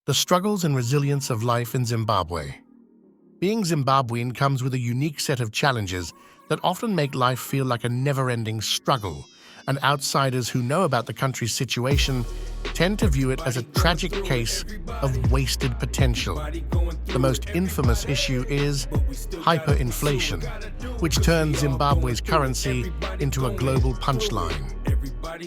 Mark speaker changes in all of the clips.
Speaker 1: The struggles and resilience of life in Zimbabwe. Being Zimbabwean comes with a unique set of challenges that often make life feel like a never-ending struggle, and outsiders who know about the country's situation tend to view it as a tragic case of wasted potential. The most infamous issue is hyperinflation, which turns Zimbabwe's currency into a global punchline.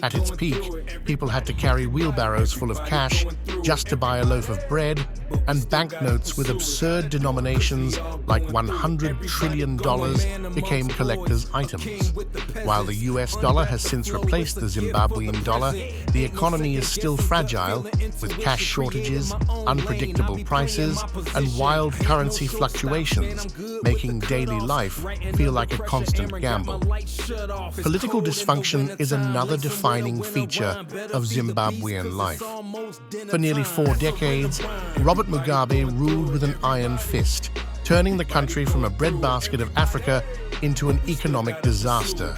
Speaker 1: At its peak, people had to carry wheelbarrows full of cash just to buy a loaf of bread, and banknotes with absurd denominations like $100 trillion became collector's items. While the US dollar has since replaced the Zimbabwean dollar, the economy is still fragile, with cash shortages, unpredictable prices, and wild currency fluctuations, making daily life feel like a constant gamble. Political dysfunction is another defining feature of Zimbabwean life. For nearly 4 decades, Robert Mugabe ruled with an iron fist, turning the country from a breadbasket of Africa into an economic disaster.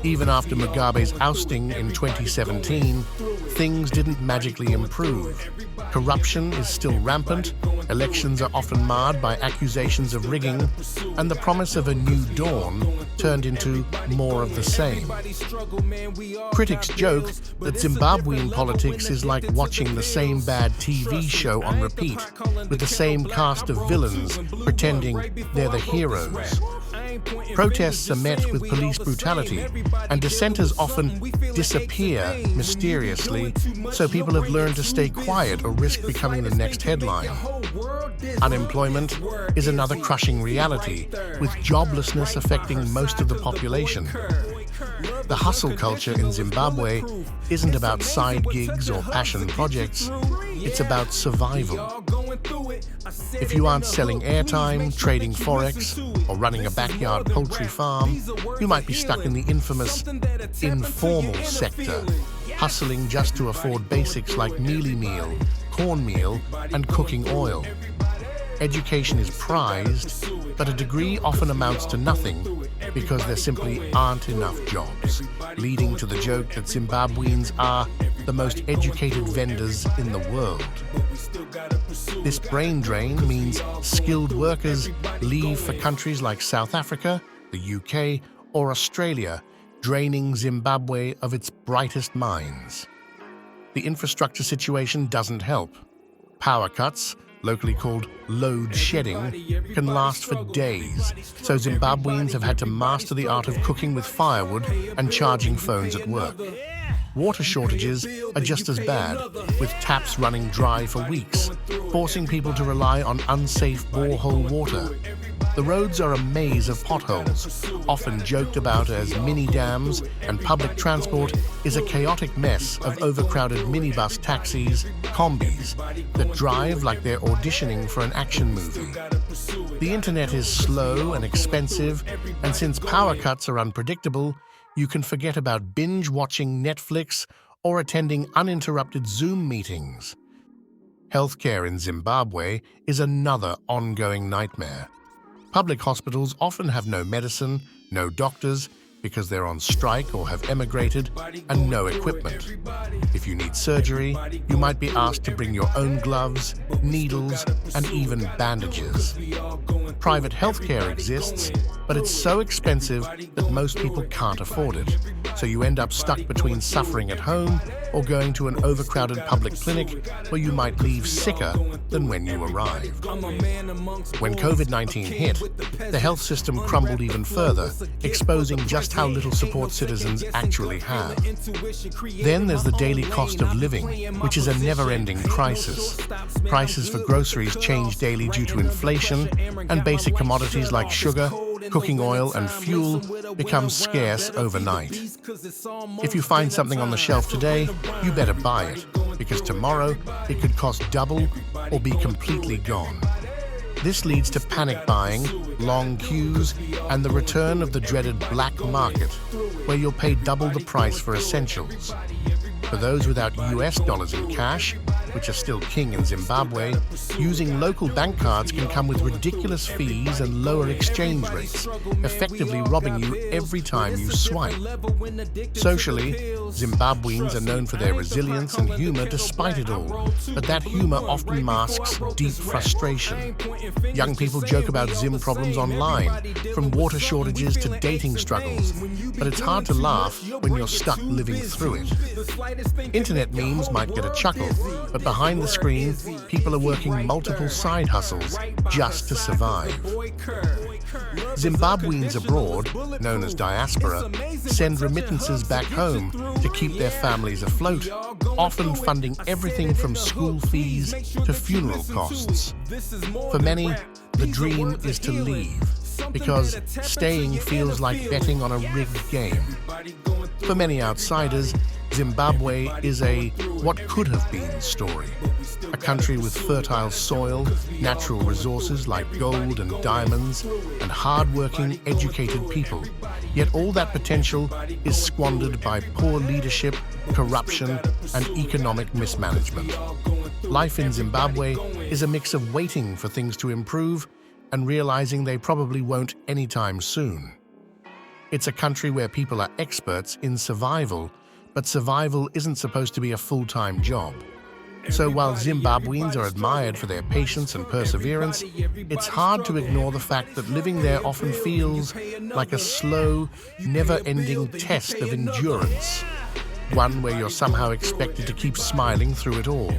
Speaker 1: Even after Mugabe's ousting in 2017, things didn't magically improve. Corruption is still rampant, elections are often marred by accusations of rigging, and the promise of a new dawn turned into more of the same. Critics joke that Zimbabwean politics is like watching the same bad TV show on repeat, with the same cast of villains pretending they're the heroes. Protests are met with police brutality, and dissenters often disappear mysteriously, so people have learned to stay quiet or risk becoming the next headline. Unemployment is another crushing reality, with joblessness affecting most of the population. The hustle culture in Zimbabwe isn't about side gigs or passion projects, it's about survival. If you aren't selling airtime, trading forex, or running a backyard poultry farm, you might be stuck in the infamous informal sector, hustling just to afford basics like mealie meal, cornmeal, and cooking oil. Education is prized, but a degree often amounts to nothing because there simply aren't enough jobs, leading to the joke that Zimbabweans are the most educated vendors in the world. This brain drain means skilled workers leave for countries like South Africa, the UK, or Australia, draining Zimbabwe of its brightest minds. The infrastructure situation doesn't help. Power cuts, locally called load shedding, can last for days, so Zimbabweans have had to master the art of cooking with firewood and charging phones at work. Water shortages are just as bad, with taps running dry for weeks, forcing people to rely on unsafe borehole water. The roads are a maze of potholes, often joked about as mini-dams, and public transport is a chaotic mess of overcrowded minibus taxis, combis, that drive like they're auditioning for an action movie. The internet is slow and expensive, and since power cuts are unpredictable, you can forget about binge-watching Netflix or attending uninterrupted Zoom meetings. Healthcare in Zimbabwe is another ongoing nightmare. Public hospitals often have no medicine, no doctors, because they're on strike or have emigrated, and no equipment. If you need surgery, you might be asked to bring your own gloves, needles, and even bandages. Private healthcare exists, but it's so expensive that most people can't afford it, so you end up stuck between suffering at home or going to an overcrowded public clinic where you might leave sicker than when you arrived. When COVID-19 hit, the health system crumbled even further, exposing just how little support citizens actually have. Then there's the daily cost of living, which is a never-ending crisis. Prices for groceries change daily due to inflation, and basic commodities like sugar, cooking oil, and fuel become scarce overnight. If you find something on the shelf today, you better buy it, because tomorrow it could cost double or be completely gone. This leads to panic buying, long queues, and the return of the dreaded black market, where you'll pay double the price for essentials. For those without US dollars in cash, which are still king in Zimbabwe, using local bank cards can come with ridiculous fees and lower exchange rates, effectively robbing you every time you swipe. Socially, Zimbabweans are known for their resilience and humor despite it all, but that humor often masks deep frustration. Young people joke about Zim problems online, from water shortages to dating struggles, but it's hard to laugh when you're stuck living through it. Internet memes might get a chuckle, but behind the screen, people are working multiple side hustles just to survive. Zimbabweans abroad, known as diaspora, send remittances back home to keep their families afloat, often funding everything from school fees to funeral costs. For many, the dream is to leave, because staying feels like betting on a rigged game. For many outsiders, Zimbabwe is a what could have been story. A country with fertile soil, natural resources like gold and diamonds, and hard-working, educated people. Yet all that potential is squandered by poor leadership, corruption, and economic mismanagement. Life in Zimbabwe is a mix of waiting for things to improve and realizing they probably won't anytime soon. It's a country where people are experts in survival, but survival isn't supposed to be a full-time job. So while Zimbabweans are admired for their patience and perseverance, it's hard to ignore the fact that living there often feels like a slow, never-ending test of endurance, one where you're somehow expected to keep smiling through it all.